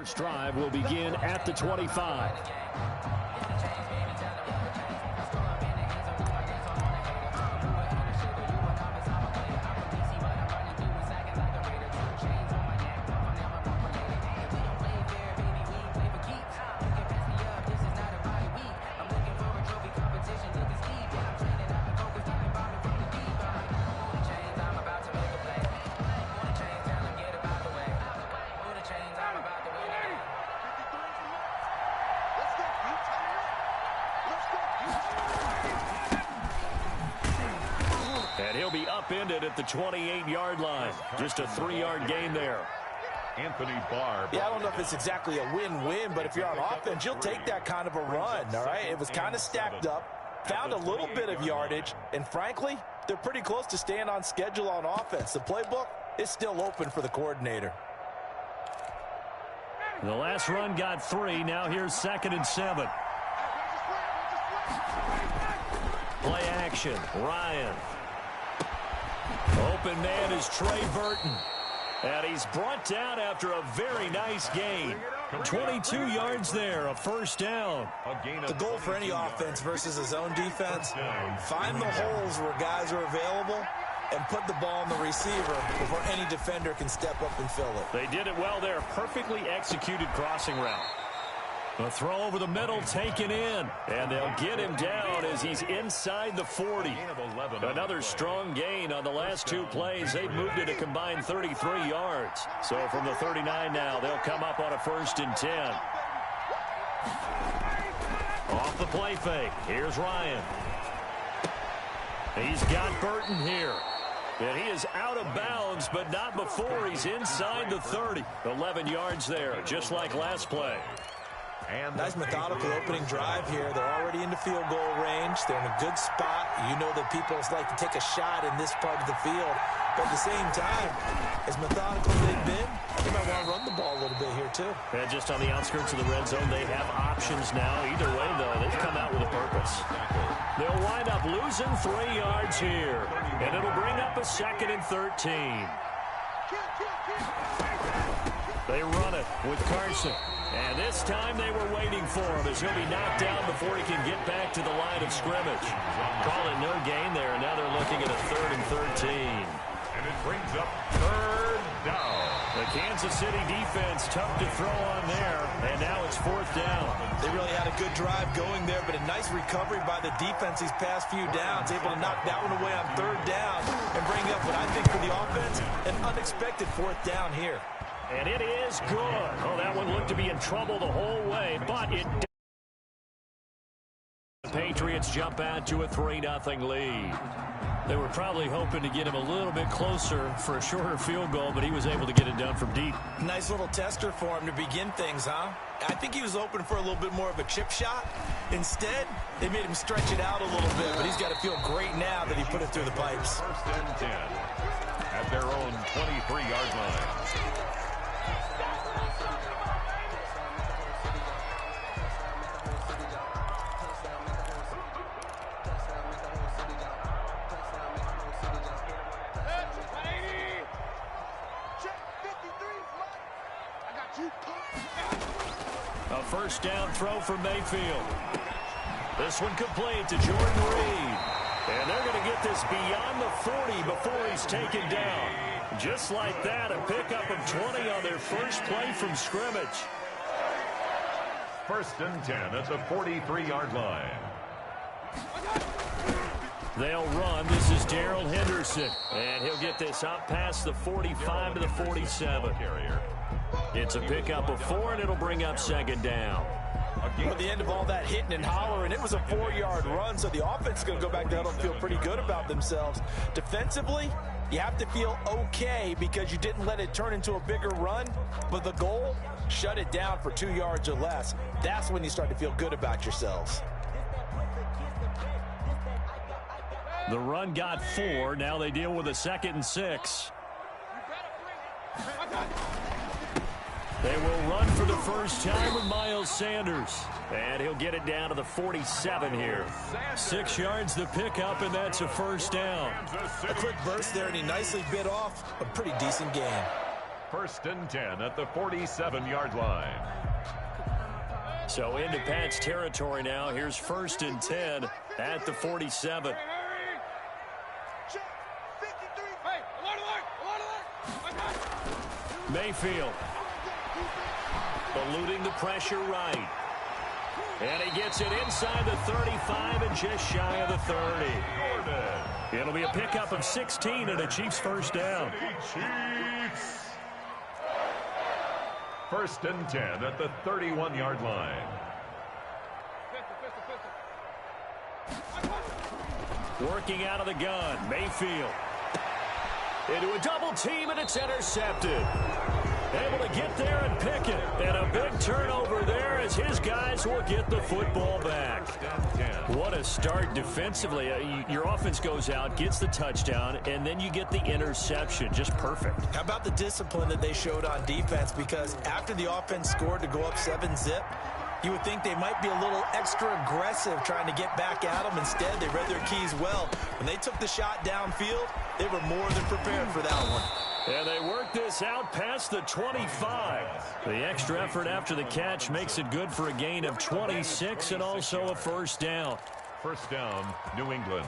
First drive will begin at the 25. And he'll be upended at the 28-yard line. Just a 3-yard gain there. Anthony Barr. Yeah, I don't know if it's exactly a win-win, but if you're on offense, you'll take that kind of a run, all right? It was kind of stacked up, found a little bit of yardage, and frankly, they're pretty close to staying on schedule on offense. The playbook is still open for the coordinator. The last run got 3. Now here's 2nd and 7. Play action. Ryan. Open man is Trey Burton. And he's brought down after a very nice gain. 22 yards there, a first down. The goal for any offense versus a zone defense, find the holes where guys are available and put the ball on the receiver before any defender can step up and fill it. They did it well there. Perfectly executed crossing route. A throw over the middle taken in. And they'll get him down as he's inside the 40. Another strong gain on the last 2 plays. They've moved it a combined 33 yards. So from the 39 now, they'll come up on a 1st and 10. Off the play fake. Here's Ryan. He's got Burton here. And he is out of bounds, but not before he's inside the 30. 11 yards there, just like last play. And nice methodical opening drive here. They're already into field goal range. They're in a good spot. You know that people like to take a shot in this part of the field. But at the same time, as methodical as they've been, they might want to run the ball a little bit here too. And just on the outskirts of the red zone, they have options now. Either way, though, they've come out with a purpose. They'll wind up losing 3 yards here. And it'll bring up a 2nd and 13. They run it with Carson. And this time they were waiting for him as he'll be knocked down before he can get back to the line of scrimmage. Call it no gain there, and now they're looking at a 3rd and 13. And it brings up 3rd down. The Kansas City defense tough to throw on there, and now it's 4th down. They really had a good drive going there, but a nice recovery by the defense these past few downs, able to knock that one away on 3rd down and bring up what I think for the offense, an unexpected 4th down here. And it is good. Oh, that one looked to be in trouble the whole way, but it did. The Patriots jump out to a 3-0 lead. They were probably hoping to get him a little bit closer for a shorter field goal, but he was able to get it done from deep. Nice little tester for him to begin things, huh? I think he was open for a little bit more of a chip shot. Instead, they made him stretch it out a little bit, but he's got to feel great now that he put it through the pipes. 1st and 10 at their own 23-yard line. A first down throw for Mayfield. This one complete to Jordan Reed. And they're going to get this beyond the 40 before he's taken down. Just like that, a pickup of 20 on their first play from scrimmage. 1st and 10 at the 43-yard line. They'll run. This is Darrell Henderson. And he'll get this up past the 45 to the 47. It's a pickup of 4, and it'll bring up 2nd down. At the end of all that hitting and hollering, it was a 4-yard run, so the offense is going to go back down and feel pretty good about themselves. Defensively, you have to feel okay because you didn't let it turn into a bigger run, but the goal, shut it down for 2 yards or less. That's when you start to feel good about yourselves. The run got 4. Now they deal with a 2nd and 6. They will run for the first time with Miles Sanders. And he'll get it down to the 47 here. 6 yards the pickup, and that's a first down. A quick burst there, and he nicely bit off a pretty decent gain. First and 10 at the 47-yard line. So into Pat's territory now. Here's first and 10 at the 47. Mayfield eluding the pressure right. And he gets it inside the 35 and just shy of the 30. It'll be a pickup of 16 and a Chiefs first down. Chiefs. First and 10 at the 31-yard line. Working out of the gun, Mayfield. Into a double team, and it's intercepted. Able to get there and pick it. And a big turnover there as his guys will get the football back. What a start defensively. Your offense goes out, gets the touchdown, and then you get the interception. Just perfect. How about the discipline that they showed on defense? Because after the offense scored to go up 7-zip, you would think they might be a little extra aggressive trying to get back at them. Instead, they read their keys well. When they took the shot downfield, they were more than prepared for that one. And they work this out past the 25. The extra effort after the catch makes it good for a gain of 26 and also a first down. First down, New England.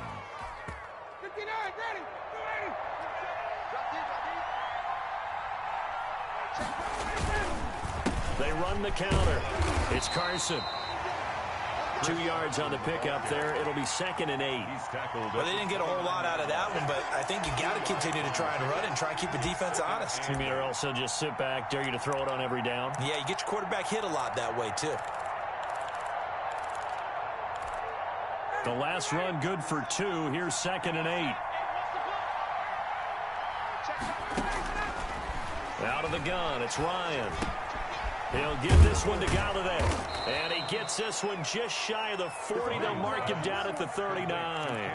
59, ready. They run the counter. It's Carson. 2 yards on the pickup there. It'll be second and 8. He's tackled. Well, they didn't get a whole lot out of that one, but I think you got to continue to try and run it and try and keep the defense honest. You mean, or also just sit back, dare you to throw it on every down? Yeah, you get your quarterback hit a lot that way, too. The last run good for 2. Here's second and 8. Out of the gun, it's Ryan. He'll give this one to Galladay. And he gets this one just shy of the 40. They'll mark him down at the 39.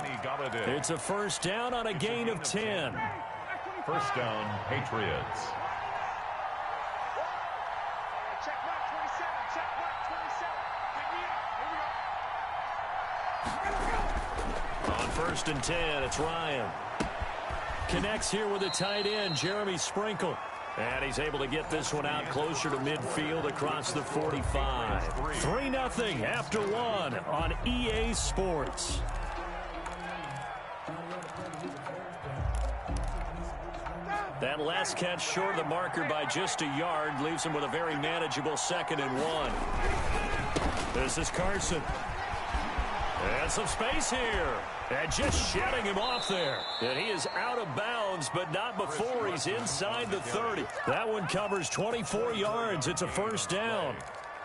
It's a first down on a gain of 10. First down, Patriots. On first and 10, it's Ryan. Connects here with a tight end, Jeremy Sprinkle. And he's able to get this one out closer to midfield across the 45. 3-0 after 1 on EA Sports. That last catch short of the marker by just a yard leaves him with a very manageable second and 1. This is Carson. And some space here. And just shutting him off there. And he is out of bounds, but not before he's inside the 30. That one covers 24 yards. It's a first down.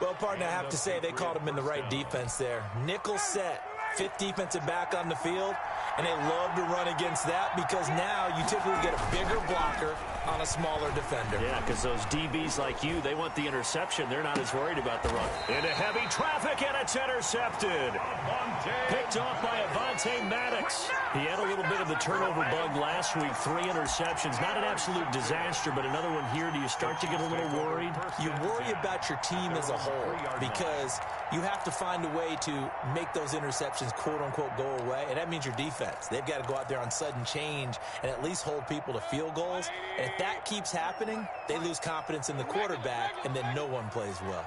Well, partner, I have to say they called him in the right defense there. Nickel set, 5th defensive back on the field. And they love to run against that because now you typically get a bigger blocker on a smaller defender. Yeah, because those DBs like you, they want the interception. They're not as worried about the run. Into heavy traffic, and it's intercepted. Picked off by Avonte Maddox. He had a little bit of the turnover bug last week. 3 interceptions. Not an absolute disaster, but another one here. Do you start to get a little worried? You worry about your team as a whole because you have to find a way to make those interceptions, quote-unquote, go away, and that means your defense. They've got to go out there on sudden change and at least hold people to field goals. And if that keeps happening, they lose confidence in the quarterback, and then no one plays well.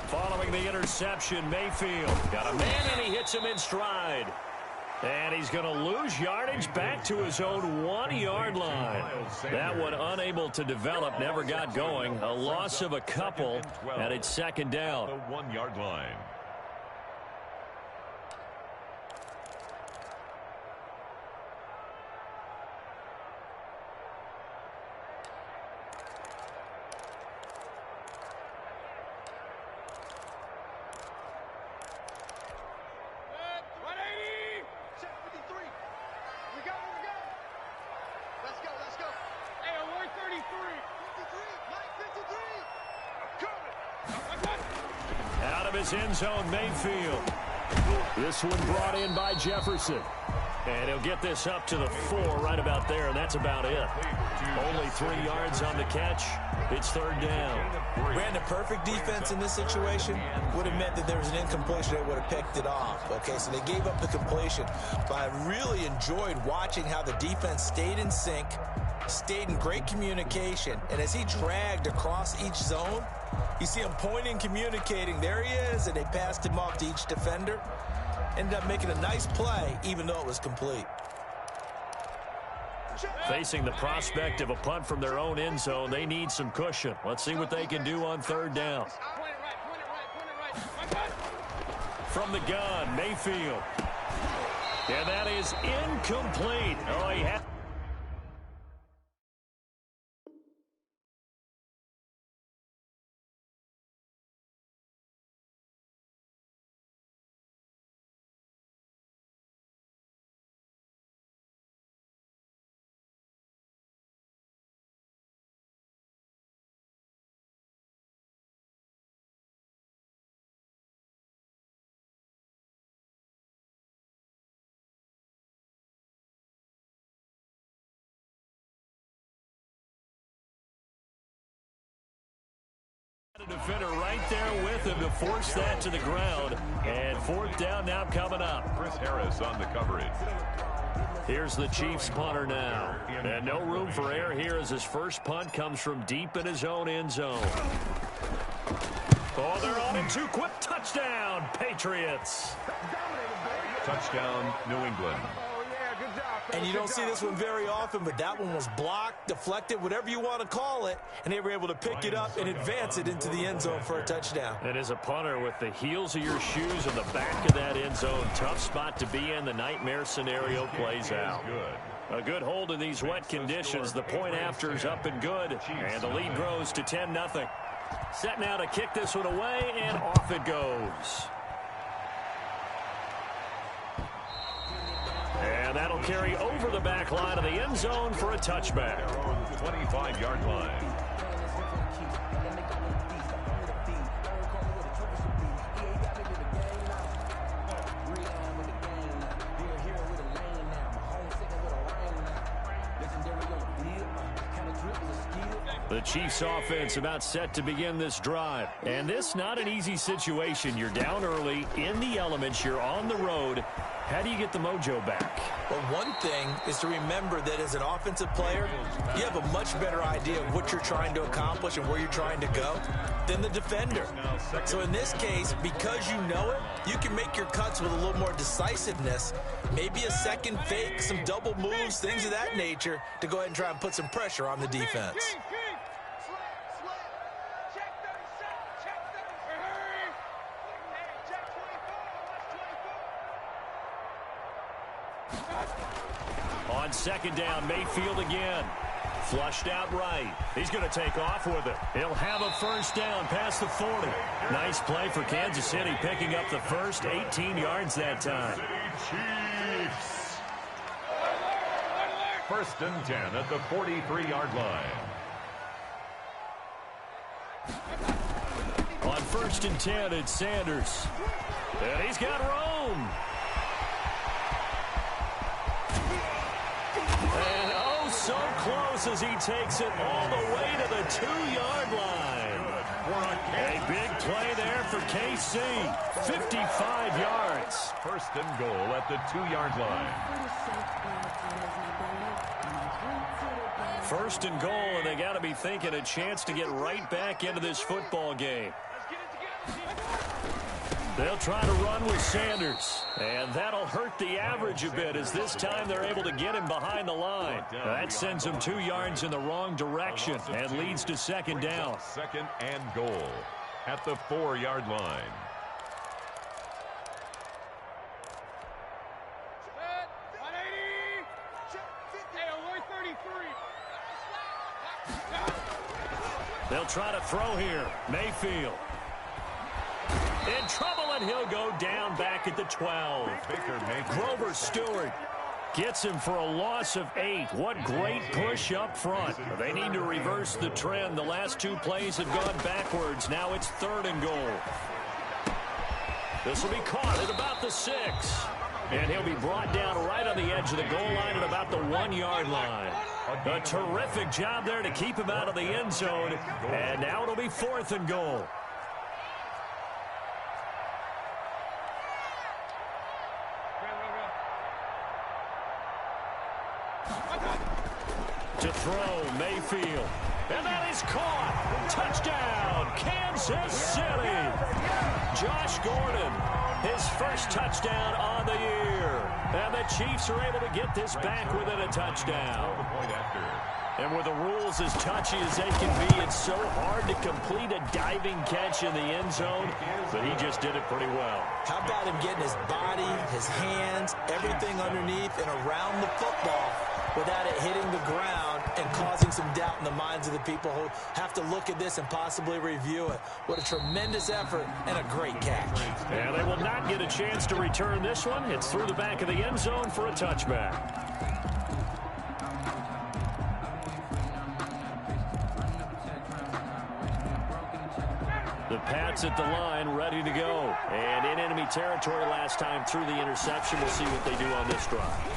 Following the interception, Mayfield got a man, and he hits him in stride. And he's going to lose yardage back to his own 1-yard line. That one unable to develop, never got going. A loss of a couple, and it's second down. The 1-yard line. His end zone, Mayfield. This one brought in by Jefferson. And he'll get this up to the 4 right about there, and that's about it. Only 3 yards on the catch. It's third down. Ran the perfect defense in this situation. Would have meant that there was an incompletion. They would have picked it off. Okay, so they gave up the completion. But I really enjoyed watching how the defense stayed in sync, stayed in great communication. And as he dragged across each zone, you see him pointing, communicating. There he is, and they passed him off to each defender. Ended up making a nice play, even though it was complete. Facing the prospect of a punt from their own end zone, they need some cushion. Let's see what they can do on third down. From the gun, Mayfield. And that is incomplete. Oh, he had... A defender right there with him to force that to the ground. And fourth down now coming up. Chris Harris on the coverage. Here's the Chiefs punter now. And no room for error here as his first punt comes from deep in his own end zone. Oh, they're on him too quick. Touchdown, Patriots. Touchdown, New England. And you don't see this one very often, but that one was blocked, deflected, whatever you want to call it, and they were able to pick it up and advance it into the end zone for a touchdown. And as a punter, with the heels of your shoes in the back of that end zone, tough spot to be in. The nightmare scenario plays out. A good hold in these wet conditions. The point after is up and good, and the lead grows to 10-0. Set now to kick this one away, and off it goes. And that'll carry over the back line of the end zone for a touchback. 25-yard line. The Chiefs offense about set to begin this drive. And this not an easy situation. You're down early, in the elements, you're on the road. How do you get the mojo back? Well, one thing is to remember that as an offensive player, you have a much better idea of what you're trying to accomplish and where you're trying to go than the defender. So in this case, because you know it, you can make your cuts with a little more decisiveness, maybe a second fake, some double moves, things of that nature, to go ahead and try and put some pressure on the defense. On second down, Mayfield again. Flushed out right. He's going to take off with it. He'll have a first down past the 40. Nice play for Kansas City, picking up the first 18 yards that time. Chiefs. First and 10 at the 43-yard line. On first and 10, it's Sanders. And he's got Rome. And oh, so close as he takes it all the way to the 2-yard line. A big play there for KC. 55 yards. First and goal at the 2-yard line. First and goal, and they got to be thinking a chance to get right back into this football game. They'll try to run with Sanders, and that'll hurt the average a bit as this time they're able to get him behind the line. That sends him 2 yards in the wrong direction and leads to second down. Second and goal at the 4-yard line. They'll try to throw here. Mayfield. In trouble, and he'll go down back at the 12. Grover Stewart gets him for a loss of 8. What great push up front. They need to reverse the trend. The last 2 plays have gone backwards. Now it's third and goal. This will be caught at about the 6. And he'll be brought down right on the edge of the goal line at about the 1-yard line. A terrific job there to keep him out of the end zone. And now it'll be 4th and goal. To throw, Mayfield. And that is caught. Touchdown, Kansas City. Josh Gordon, his first touchdown on the year. And the Chiefs are able to get this back within a touchdown. And with the rules as touchy as they can be, it's so hard to complete a diving catch in the end zone, but he just did it pretty well. How about him getting his body, his hands, everything underneath and around the football without it hitting the ground and causing some doubt in the minds of the people who have to look at this and possibly review it. What a tremendous effort and a great catch. And they will not get a chance to return this one. It's through the back of the end zone for a touchback. The Pats at the line, ready to go. And in enemy territory last time through the interception. We'll see what they do on this drive.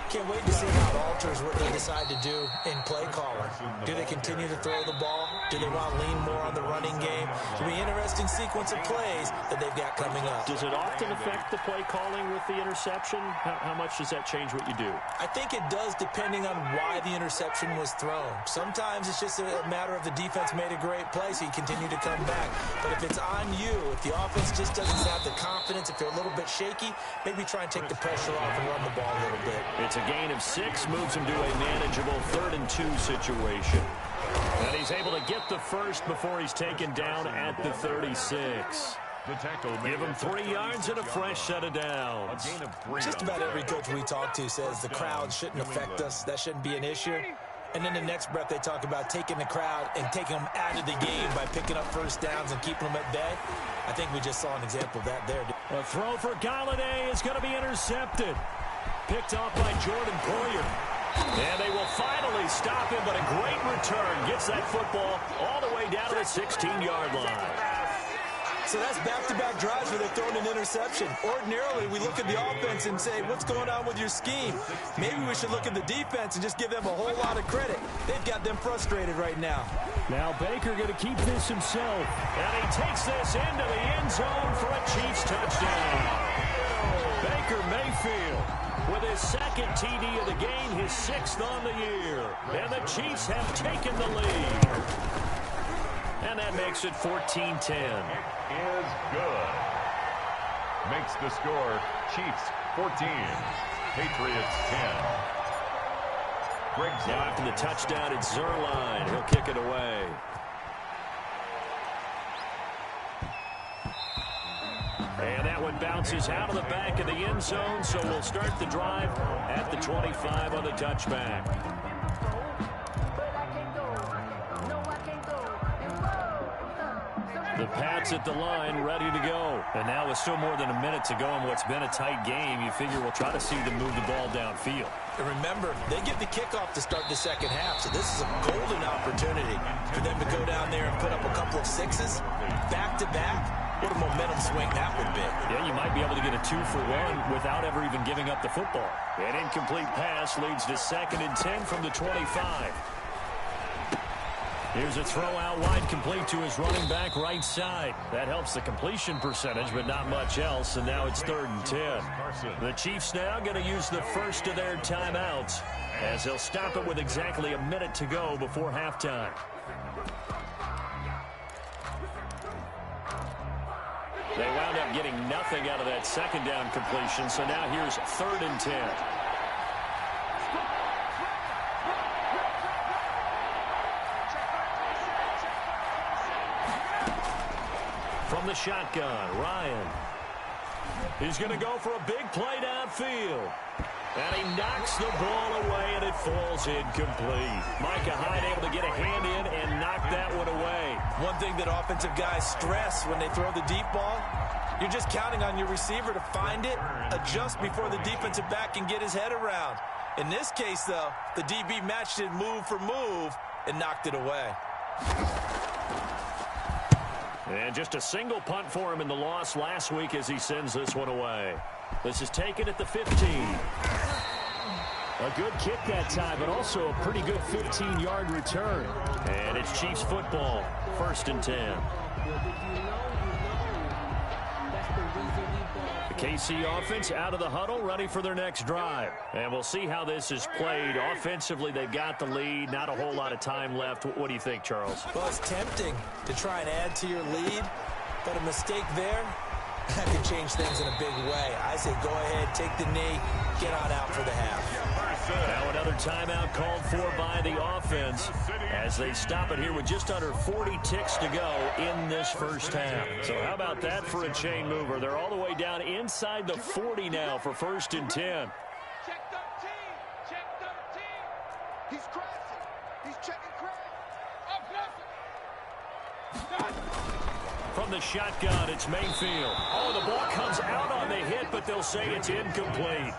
Can't wait to see how it alters what they decide to do in play calling. Do they continue to throw the ball? Do they want to lean more on the running game? It'll be an interesting sequence of plays that they've got coming up. Does it often affect the play calling with the interception? How much does that change what you do? I think it does, depending on why the interception was thrown. Sometimes it's just a matter of the defense made a great play, so you continue to come back. But if it's on you, if the offense just doesn't have the confidence, if they're a little bit shaky, maybe try and take the pressure off and run the ball a little bit. It's a gain of 6, moves him to a manageable 3rd and 2 situation. And he's able to get the first before he's taken down at the 36. Give him 3 yards and a fresh set of downs. Just about every coach we talk to says the crowd shouldn't affect us. That shouldn't be an issue. And then the next breath they talk about taking the crowd and taking them out of the game by picking up first downs and keeping them at bay. I think we just saw an example of that there. A throw for Galladay is going to be intercepted. Picked off by Jordan Poyer. And they will finally stop him, but a great return. Gets that football all the way down to the 16-yard line. So that's back-to-back drives where they're throwing an interception. Ordinarily, we look at the offense and say, what's going on with your scheme? Maybe we should look at the defense and just give them a whole lot of credit. They've got them frustrated right now. Now Baker going to keep this himself. And he takes this into the end zone for a Chiefs touchdown. Baker Mayfield with his 2nd TD of the game, his 6th on the year. And the Chiefs have taken the lead. And that makes it 14-10. Is good. Makes the score Chiefs 14, Patriots 10. Now after the touchdown, it's Zerline. He'll kick it away. And that one bounces out of the back of the end zone, so we'll start the drive at the 25 on the touchback. The Pats at the line, ready to go. And now with still more than a minute to go in what's been a tight game, you figure we'll try to see them move the ball downfield. And remember, they get the kickoff to start the second half, so this is a golden opportunity for them to go down there and put up a couple of 6s back-to-back. What a momentum swing that would be. Yeah, you might be able to get a 2-for-1 without ever even giving up the football. An incomplete pass leads to 2nd and 10 from the 25. Here's a throw out wide, complete to his running back right side. That helps the completion percentage, but not much else, and now it's 3rd and 10. The Chiefs now going to use the first of their timeouts as they'll stop it with exactly a minute to go before halftime. They wound up getting nothing out of that 2nd down completion, so now here's 3rd and 10. From the shotgun, Ryan. He's going to go for a big play downfield. And he knocks the ball away, and it falls incomplete. Micah Hyde able to get a hand in and knock that one away. One thing that offensive guys stress when they throw the deep ball, you're just counting on your receiver to find it, adjust before the defensive back can get his head around. In this case, though, the DB matched it move for move and knocked it away. And just a single punt for him in the loss last week as he sends this one away. This is taken at the 15. A good kick that time, but also a pretty good 15-yard return. And it's Chiefs football, 1st and 10. The KC offense out of the huddle, ready for their next drive. And we'll see how this is played. Offensively, they've got the lead. Not a whole lot of time left. What do you think, Charles? Well, it's tempting to try and add to your lead, but a mistake there, that can change things in a big way. I say go ahead, take the knee, get on out for the half. Now another timeout called for by the offense as they stop it here with just under 40 ticks to go in this first half. So how about that for a chain mover? They're all the way down inside the 40 now for 1st and 10. Check 13. Check 13. He's crashing. He's checking crash. Up, left. From the shotgun, it's Mayfield. Oh, the ball comes out on the hit, but they'll say it's incomplete.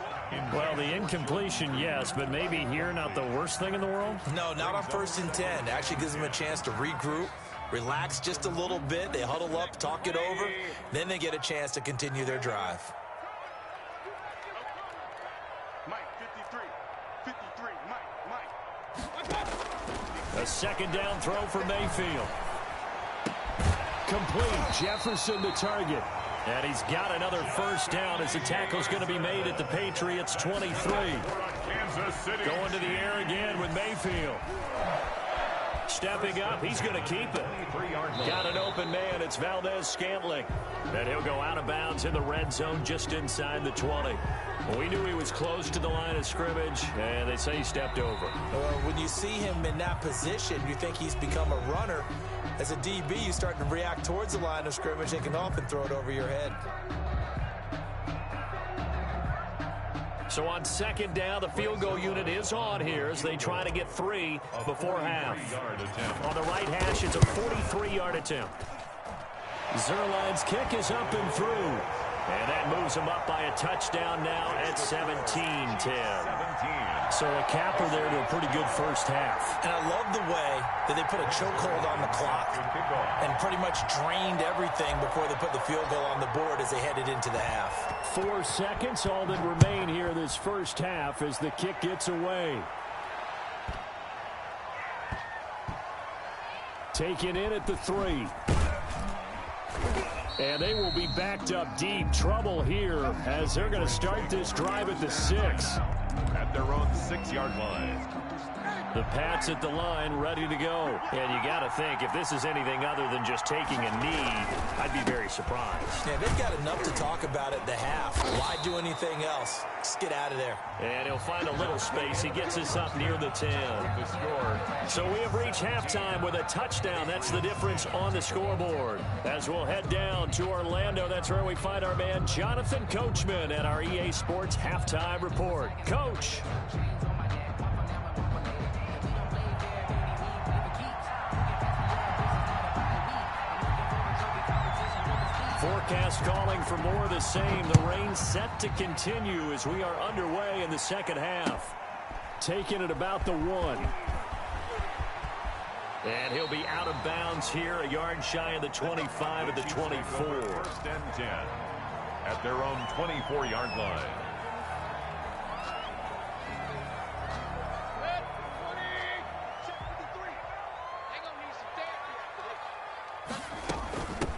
Well, the incompletion, yes, but maybe here not the worst thing in the world? No, not on 1st and 10. Actually gives them a chance to regroup, relax just a little bit. They huddle up, talk it over. Then they get a chance to continue their drive. Mike, 53, Mike. A 2nd down throw for Mayfield. Complete. Jefferson to target. And he's got another 1st down as the tackle's going to be made at the Patriots 23. Going to the air again with Mayfield. Stepping up, he's going to keep it. Got an open man, it's Valdez-Scantling. And he'll go out of bounds in the red zone just inside the 20. Well, we knew he was close to the line of scrimmage, and they say he stepped over. When you see him in that position, you think he's become a runner. As a DB, you start to react towards the line of scrimmage. They can often throw it over your head. So on 2nd down, the field goal unit is on here as they try to get 3 before half. On the right hash, it's a 43-yard attempt. Zuerlein's kick is up and through. And that moves him up by a touchdown now at 17-10. So a capper there to a pretty good first half. And I love the way that they put a chokehold on the clock and pretty much drained everything before they put the field goal on the board as they headed into the half. 4 seconds, all that remain here this first half as the kick gets away. Taken in at the 3. And they will be backed up deep. Trouble here as they're going to start this drive at the 6. At their own 6-yard line. The Pats at the line, ready to go. And you got to think, if this is anything other than just taking a knee, I'd be very surprised. Yeah, they've got enough to talk about at the half. Why do anything else? Just get out of there. And he'll find a little space. He gets us up near the 10. The score. So we have reached halftime with a touchdown. That's the difference on the scoreboard. As we'll head down to Orlando, that's where we find our man Jonathan Coachman at our EA Sports Halftime Report. Coach. Forecast calling for more of the same. The rain set to continue as we are underway in the second half. Taking it about the 1. And he'll be out of bounds here, a yard shy of the 25 at the 24. 1st and 10 at their own 24-yard line.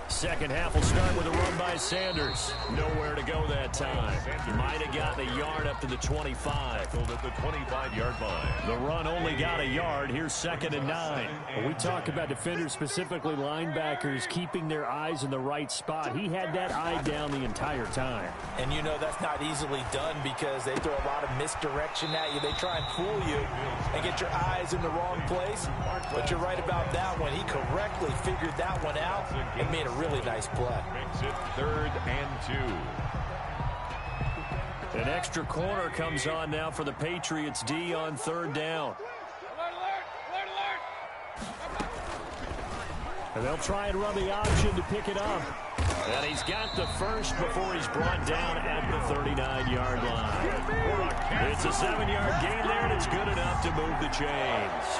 Second half will start with a run by Sanders. Nowhere to go that time. Might have gotten a yard up to the 25. At the 25-yard line. The run only got a yard. Here's 2nd and 9. When we talk about defenders, specifically linebackers, keeping their eyes in the right spot. He had that eye down the entire time. And you know that's not easily done because they throw a lot of misdirection at you. They try and fool you and get your eyes in the wrong place. But you're right about that one. He correctly figured that one out and made a really nice play. Makes it 3rd and 2. An extra corner comes on now for the Patriots D on 3rd down. And they'll try and run the option to pick it up. And he's got the first before he's brought down at the 39-yard line. It's a 7-yard gain there, and it's good enough to move the chains.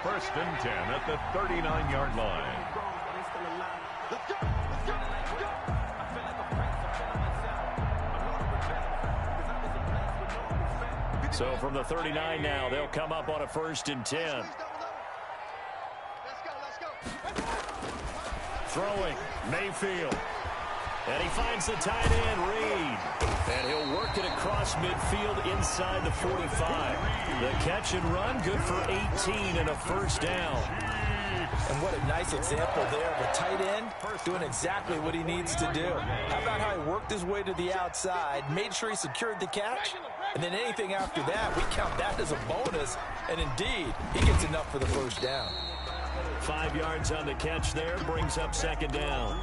1st and 10 at the 39-yard line. So from the 39 now, they'll come up on a 1st and 10. Let's go. Throwing, Mayfield. And he finds the tight end, Reed. And he'll work it across midfield inside the 45. The catch and run, good for 18 and a 1st down. And what a nice example there of a tight end doing exactly what he needs to do. How about how he worked his way to the outside, made sure he secured the catch, and then anything after that, we count that as a bonus. And indeed, he gets enough for the 1st down. 5 yards on the catch there, brings up 2nd down.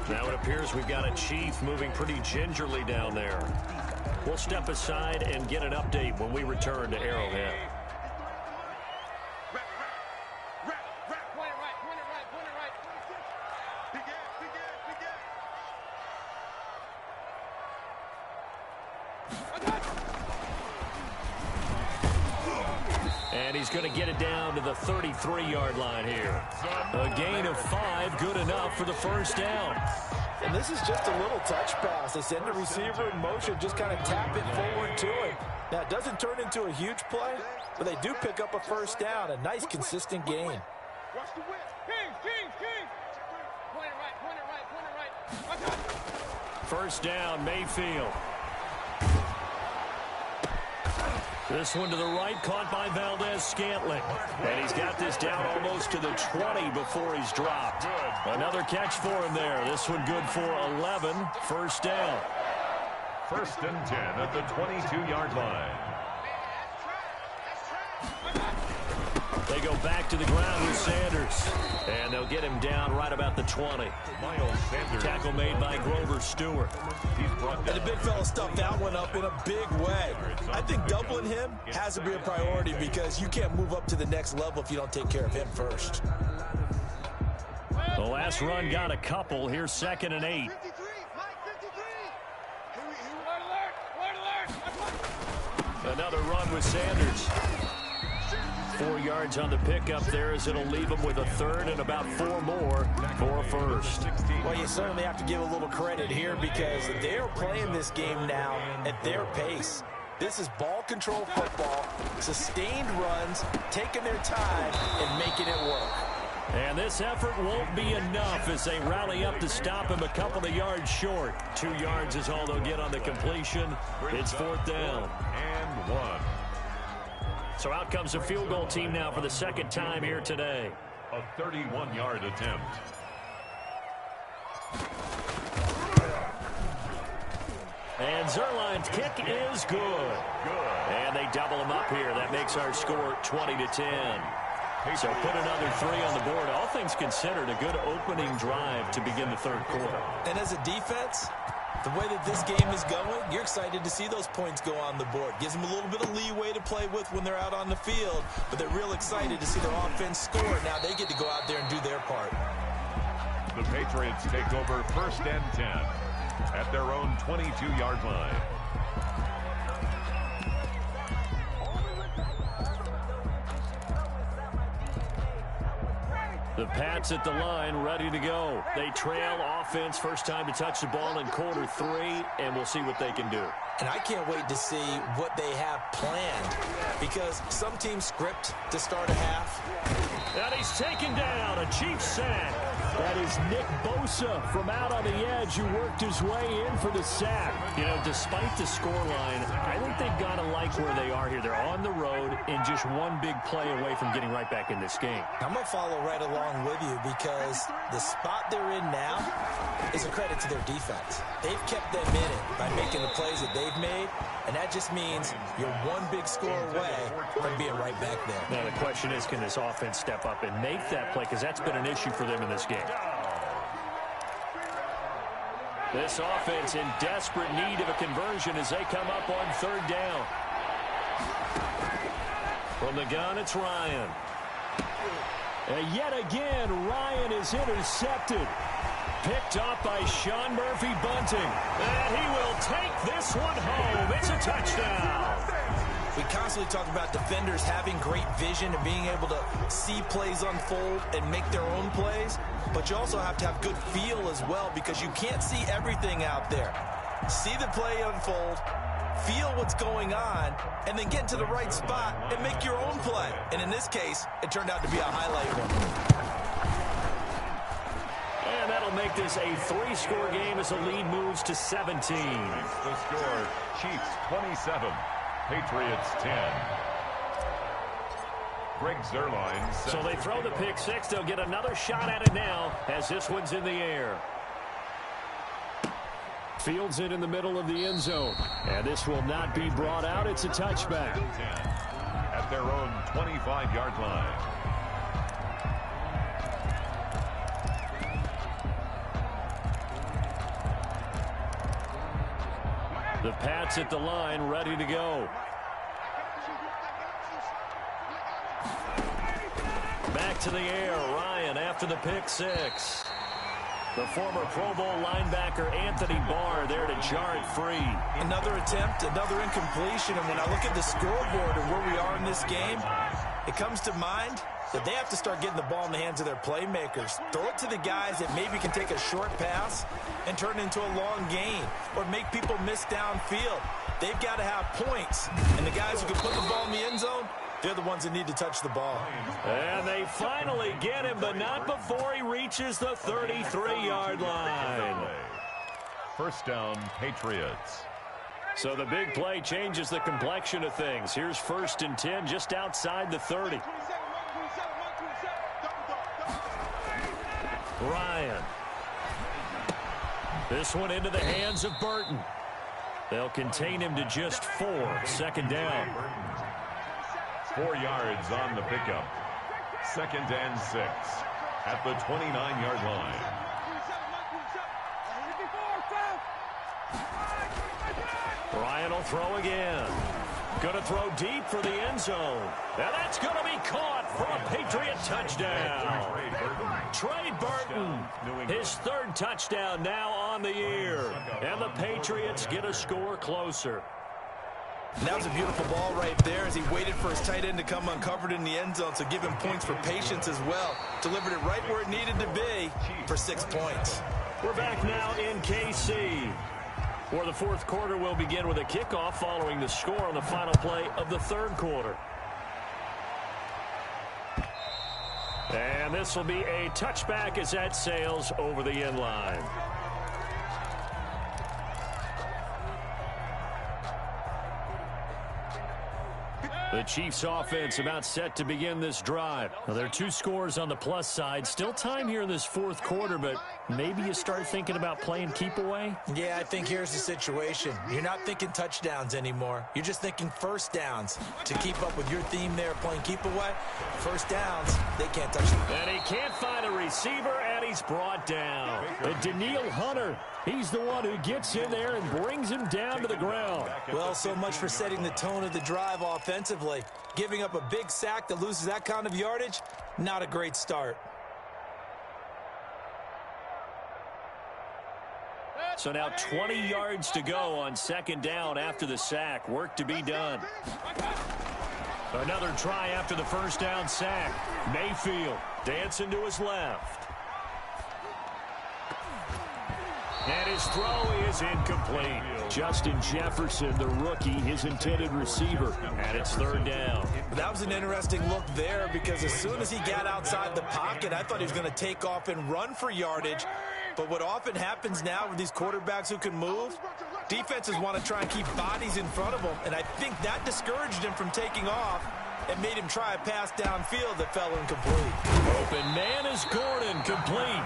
Now it appears we've got a Chief moving pretty gingerly down there. We'll step aside and get an update when we return to Arrowhead. And he's going to get it down to the 33-yard line here. A gain of 5, good enough for the 1st down. And this is just a little touch pass. They send the receiver in motion, just kind of tap it forward to him. Now, it doesn't turn into a huge play, but they do pick up a 1st down, a nice, consistent gain. Watch the whip. King. Point it right. 1st down, Mayfield. This one to the right, caught by Valdez-Scantling. And he's got this down almost to the 20 before he's dropped. Another catch for him there. This one good for 11, 1st down. 1st and 10 at the 22-yard line. They go back to the ground with Sanders. And they'll get him down right about the 20. Miles Sanders. Tackle made by Grover Stewart. He's brought down. And the big fella stuffed that one up in a big way. I think doubling him has to be a priority because you can't move up to the next level if you don't take care of him first. The last run got a couple. Here's 2nd and 8. 53, Mike, 53. Another run with Sanders. 4 yards on the pickup there as it'll leave him with a 3rd and about 4 more for a 1st. Well, you certainly have to give a little credit here because they're playing this game now at their pace. This is ball control football, sustained runs, taking their time and making it work. And this effort won't be enough as they rally up to stop him a couple of yards short. 2 yards is all they'll get on the completion. It's 4th down. And 1. So out comes the field goal team now for the 2nd time here today. A 31-yard attempt. And Zerline's kick is good. And they double him up here. That makes our score 20-10. So put another 3 on the board. All things considered, a good opening drive to begin the 3rd quarter. And as a defense, the way that this game is going, you're excited to see those points go on the board. Gives them a little bit of leeway to play with when they're out on the field, but they're real excited to see their offense score. Now they get to go out there and do their part. The Patriots take over 1st and 10 at their own 22-yard line. The Pats at the line, ready to go. They trail offense, first time to touch the ball in quarter 3, and we'll see what they can do. And I can't wait to see what they have planned because some teams script to start a half. And he's taken down, a Chiefs sack. That is Nick Bosa from out on the edge who worked his way in for the sack. You know, despite the scoreline, I think they've got to like where they are here. They're on the road and just one big play away from getting right back in this game. I'm going to follow right along with you because the spot they're in now is a credit to their defense. They've kept them in it by making the plays that they've made, and that just means you're one big score away from being right back there. Now the question is, can this offense step up and make that play? Because that's been an issue for them in this game. This offense in desperate need of a conversion as they come up on 3rd down. From the gun, it's Ryan. And yet again, Ryan is intercepted. Picked off by Sean Murphy Bunting. And he will take this one home. It's a touchdown. We constantly talk about defenders having great vision and being able to see plays unfold and make their own plays. But you also have to have good feel as well because you can't see everything out there. See the play unfold, feel what's going on, and then get into the right spot and make your own play. And in this case, it turned out to be a highlight one. And that'll make this a 3-score game as the lead moves to 17. The score, Chiefs 27, Patriots 10. Greg Zuerlein. So they throw the pick six. They'll get another shot at it now as this one's in the air. Fields it in the middle of the end zone. And this will not be brought out. It's a touchback. At their own 25-yard line. The Pats at the line, ready to go. Back to the air, Ryan after the pick six. The former Pro Bowl linebacker Anthony Barr there to jar it free. Another attempt, another incompletion, and when I look at the scoreboard and where we are in this game, it comes to mind that they have to start getting the ball in the hands of their playmakers. Throw it to the guys that maybe can take a short pass and turn it into a long gain or make people miss downfield. They've got to have points, and the guys who can put the ball in the end zone, they're the ones that need to touch the ball. And they finally get him, but not before he reaches the 33-yard line. First down, Patriots. So the big play changes the complexion of things. Here's 1st and 10 just outside the 30. Ryan. This one into the hands of Burton. They'll contain him to just 4. 2nd down. 4 yards on the pickup. 2nd and 6 at the 29-yard line. Ryan will throw again. Going to throw deep for the end zone. Now that's going to be caught for a Patriot touchdown. Trey Burton, his 3rd touchdown now on the year. And the Patriots get a score closer. And that was a beautiful ball right there as he waited for his tight end to come uncovered in the end zone, so give him points for patience as well. Delivered it right where it needed to be for 6 points. We're back now in KC, where the 4th quarter will begin with a kickoff following the score on the final play of the 3rd quarter. And this will be a touchback as that sails over the end line. The Chiefs offense about set to begin this drive. Now, there are 2 scores on the plus side. Still time here in this 4th quarter, but maybe you start thinking about playing keep away? Yeah, I think here's the situation. You're not thinking touchdowns anymore. You're just thinking first downs. To keep up with your theme there, playing keep away, first downs, they can't touch them. And he can't find a receiver, and he's brought down. And Daniil Hunter, he's the one who gets in there and brings him down to the ground. Well, so much for setting the tone of the drive offensively. Giving up a big sack that loses that kind of yardage, not a great start. So now 20 yards to go on 2nd down after the sack. Work to be done. Another try after the 1st down sack. Mayfield dancing to his left. And his throw is incomplete. Justin Jefferson, the rookie, his intended receiver. And it's 3rd down. That was an interesting look there because as soon as he got outside the pocket, I thought he was going to take off and run for yardage. But what often happens now with these quarterbacks who can move, defenses want to try and keep bodies in front of them. And I think that discouraged him from taking off and made him try a pass downfield that fell incomplete. Open man is Gordon, complete.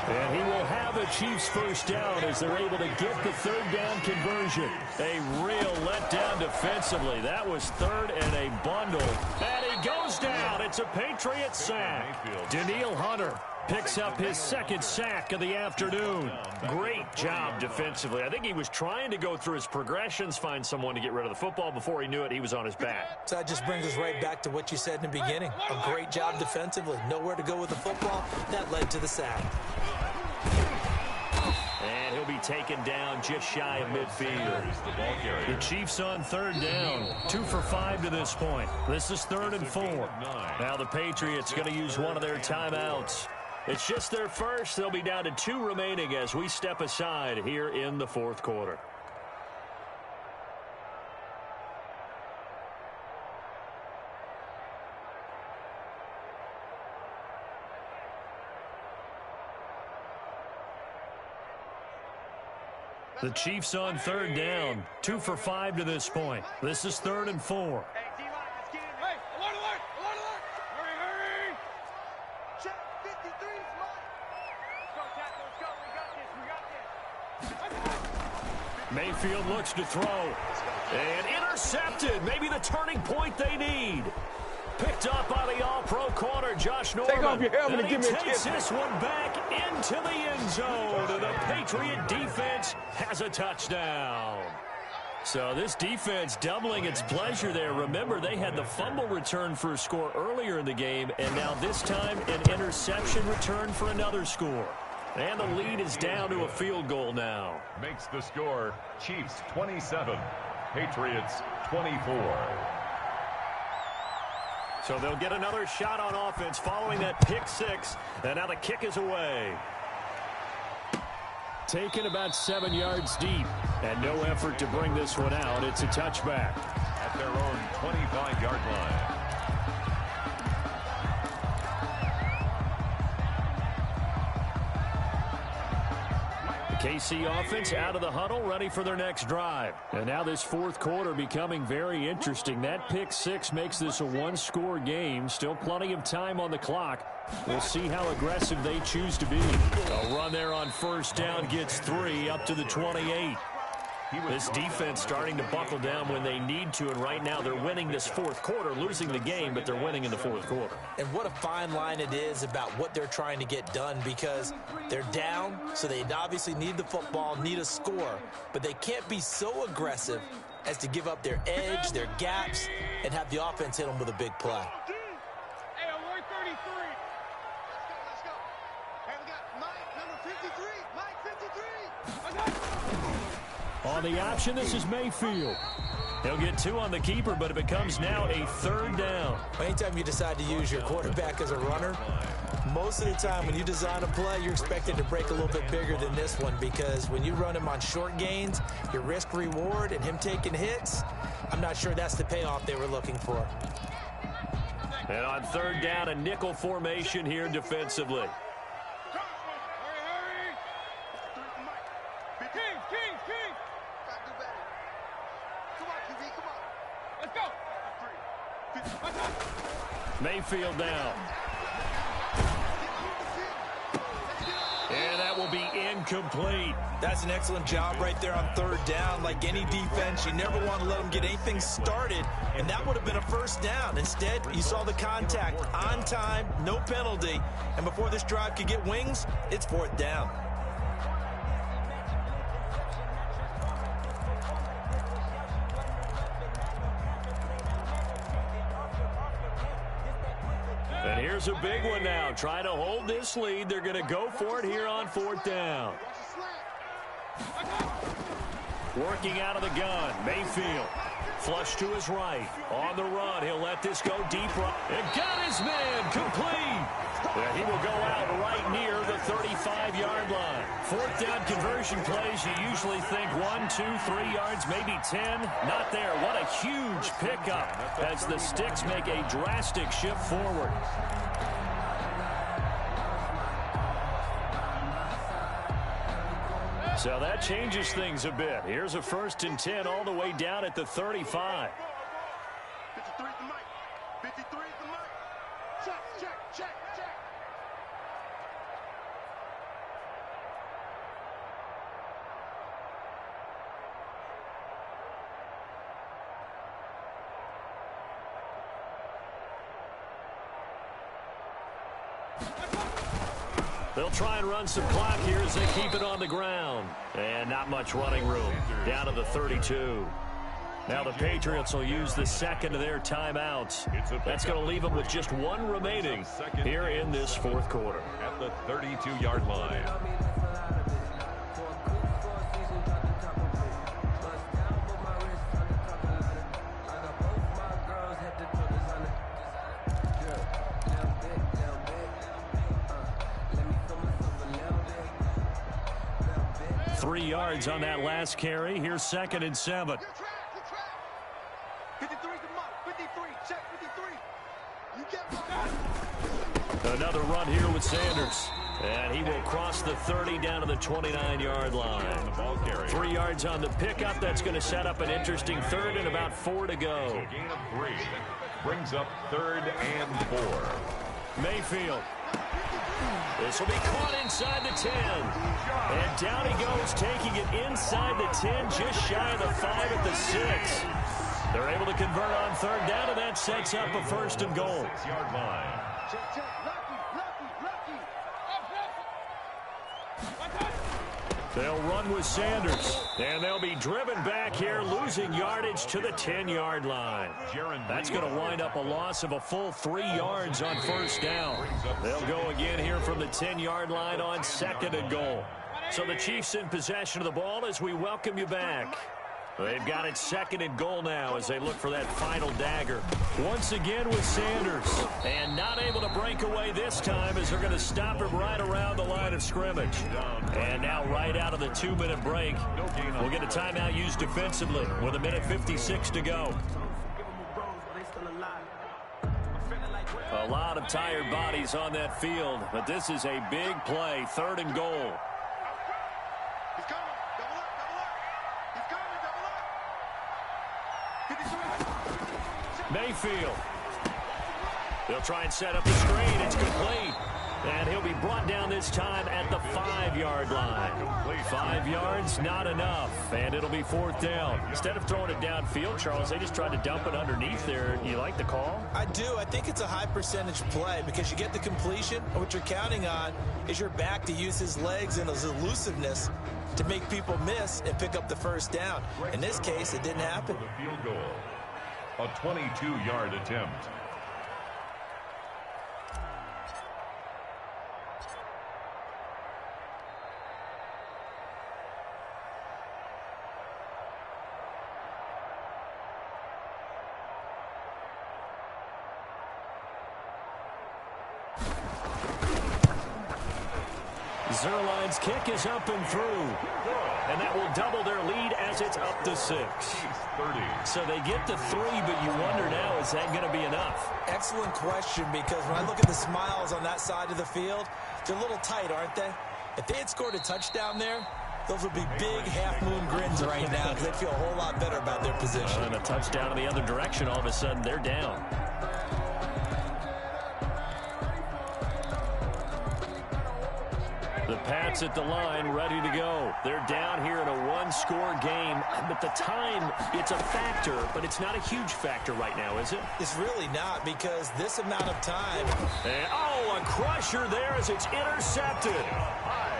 And he will have a Chiefs 1st down as they're able to get the 3rd down conversion. A real letdown defensively. That was 3rd and a bundle. And he goes down. It's a Patriot sack. Daniil Hunter picks up his 2nd sack of the afternoon. Great job defensively. I think he was trying to go through his progressions, find someone to get rid of the football. Before he knew it, he was on his back. So that just brings us right back to what you said in the beginning. A great job defensively. Nowhere to go with the football. That led to the sack. And he'll be taken down just shy of midfield. The Chiefs on 3rd down. 2 for 5 to this point. This is 3rd and 4. Now the Patriots going to use one of their timeouts. It's just their first. They'll be down to 2 remaining as we step aside here in the 4th quarter. The Chiefs on third down. 2 for 5 to this point. This is 3rd and 4. Hey, D-line, let's get in. Hey, alert, alert, alert, alert. Hurry, hurry. Check 53, Mike. Let's go, Jack, let's go. We got this, Mayfield looks to throw. And intercepted. Maybe the turning point they need. Picked up by the all-pro corner, Josh Norman. Take off your helmet and give me a takes kiss. this one back into the end zone. And the Patriot defense has a touchdown. So this defense doubling its pleasure there. Remember, they had the fumble return for a score earlier in the game, and now this time an interception return for another score. And the lead is down to a field goal now. Makes the score Chiefs 27, Patriots 24. So they'll get another shot on offense following that pick six. And now the kick is away. Taken about 7 yards deep. And no effort to bring this one out. It's a touchback. At their own 25-yard line. KC offense out of the huddle, ready for their next drive. And now this fourth quarter becoming very interesting. That pick six makes this a one-score game. Still plenty of time on the clock. We'll see how aggressive they choose to be. A run there on first down gets 3 up to the 28. This defense starting to buckle down when they need to, and right now they're winning this fourth quarter, losing the game, but they're winning in the fourth quarter. And what a fine line it is about what they're trying to get done, because they're down, so they obviously need the football, need a score, but they can't be so aggressive as to give up their edge, their gaps, and have the offense hit them with a big play. Hey, alert 33. Let's go. Hey, we got Mike, number 53. Mike, 53. On the option, this is Mayfield. He'll get 2 on the keeper, but it becomes now a third down. Anytime you decide to use your quarterback as a runner, most of the time when you design a play, you're expected to break a little bit bigger than this one, because when you run him on short gains, your risk-reward and him taking hits, I'm not sure that's the payoff they were looking for. And on third down, a nickel formation here defensively. Mayfield down. And that will be incomplete. That's an excellent job right there on third down. Like any defense, you never want to let them get anything started, and that would have been a first down. Instead, you saw the contact on time, no penalty, and before this drive could get wings, it's fourth down. And here's a big one now. Trying to hold this lead. They're going to go for it here on fourth down. Working out of the gun. Mayfield. Flush to his right. On the run. He'll let this go deep right. And got his man. Complete. And he will go out right near the 35-yard line. Fourth down conversion plays, you usually think 1, 2, 3 yards, maybe 10. Not there. What a huge pickup as the Sticks make a drastic shift forward. So that changes things a bit. Here's a 1st and 10 all the way down at the 35. 53 is the mic. 53 is the mic. Check, check, check, check. They'll try and run some clock here as they keep it on the ground. And not much running room. Down to the 32. Now the Patriots will use the second of their timeouts. That's going to leave them with just 1 remaining here in this fourth quarter. At the 32-yard line. Three yards on that last carry. Here's 2nd and 7. 53 is the mic. 53, check 53. You get my... Another run here with Sanders. And he will cross the 30 down to the 29-yard line. 3 yards on the pickup. That's going to set up an interesting third and about 4 to go. So gain of 3 brings up 3rd and 4. Mayfield. This will be caught inside the 10. And down he goes, taking it inside the 10, just shy of the 5 at the 6. They're able to convert on 3rd down, and that sets up a 1st and goal. 6-yard line. They'll run with Sanders, and they'll be driven back here, losing yardage to the 10-yard line. That's going to wind up a loss of a full 3 yards on 1st down. They'll go again here from the 10-yard line on 2nd and goal. So the Chiefs in possession of the ball as we welcome you back. They've got it 2nd and goal now as they look for that final dagger. Once again with Sanders. And not able to break away this time as they're going to stop him right around the line of scrimmage. And now right out of the 2-minute break, we'll get a timeout used defensively with 1:56 to go. A lot of tired bodies on that field, but this is a big play, 3rd and goal. Mayfield. They'll try and set up the screen. It's complete. And he'll be brought down this time at the 5-yard line. 5 yards, not enough. And it'll be 4th down. Instead of throwing it downfield, Charles, they just tried to dump it underneath there. You like the call? I do. I think it's a high percentage play because you get the completion. And what you're counting on is your back to use his legs and his elusiveness to make people miss and pick up the 1st down. In this case, it didn't happen. Field goal. A 22-yard attempt. Zerline's kick is up and through. And that will double their lead as it's up to 6. 30. So they get to 3, but you wonder now, is that going to be enough? Excellent question, because when I look at the smiles on that side of the field, they're a little tight, aren't they? If they had scored a touchdown there, those would be big half-moon grins right now because they'd feel a whole lot better about their position. And a touchdown in the other direction, all of a sudden they're down. The Pats at the line, ready to go. They're down here in a 1-score game, but the time, it's a factor, but it's not a huge factor right now, is it? It's really not, because this amount of time. And, oh, a crusher there as it's intercepted.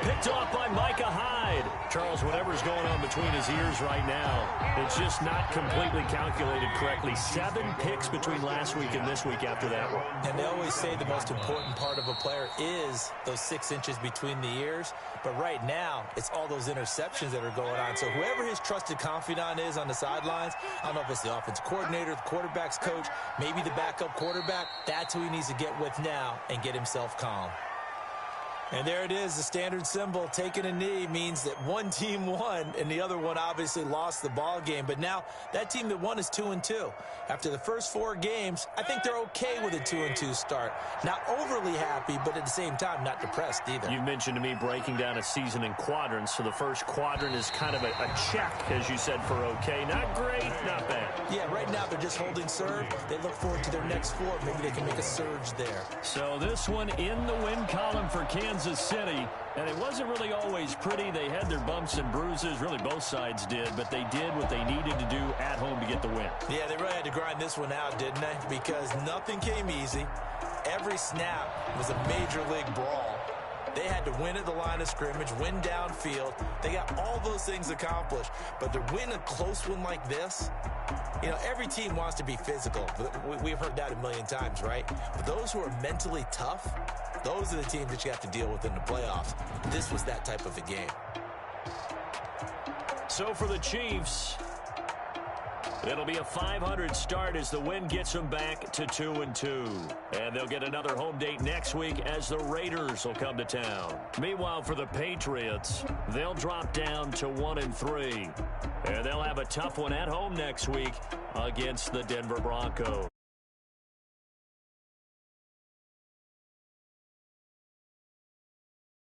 Picked off by Micah Hyde. Charles, whatever's going on between his ears right now, it's just not completely calculated correctly. 7 picks between last week and this week after that one. And they always say the most important part of a player is those 6 inches between the ears. But right now, it's all those interceptions that are going on. So whoever his trusted confidant is on the sidelines, I don't know if it's the offensive coordinator, the quarterback's coach, maybe the backup quarterback, that's who he needs to get with now and get himself calm. And there it is, the standard symbol. Taking a knee means that one team won and the other one obviously lost the ball game. But now that team that won is 2-2. After the first 4 games, I think they're okay with a 2-2 start. Not overly happy, but at the same time, not depressed either. You mentioned to me breaking down a season in quadrants. So the first quadrant is kind of a check, as you said, for okay. Not great, not bad. Yeah, right now they're just holding serve. They look forward to their next 4. Maybe they can make a surge there. So this one in the win column for Kansas City, and it wasn't really always pretty. They had their bumps and bruises, really both sides did, but they did what they needed to do at home to get the win. Yeah, they really had to grind this one out, didn't they? Because nothing came easy. Every snap was a major league brawl. They had to win at the line of scrimmage, win downfield. They got all those things accomplished. But to win a close one like this, you know, every team wants to be physical. We've heard that a million times, right? But those who are mentally tough, those are the teams that you have to deal with in the playoffs. This was that type of a game. So for the Chiefs, it'll be a 500 start as the win gets them back to 2-2. And they'll get another home date next week as the Raiders will come to town. Meanwhile, for the Patriots, they'll drop down to 1-3. And they'll have a tough one at home next week against the Denver Broncos.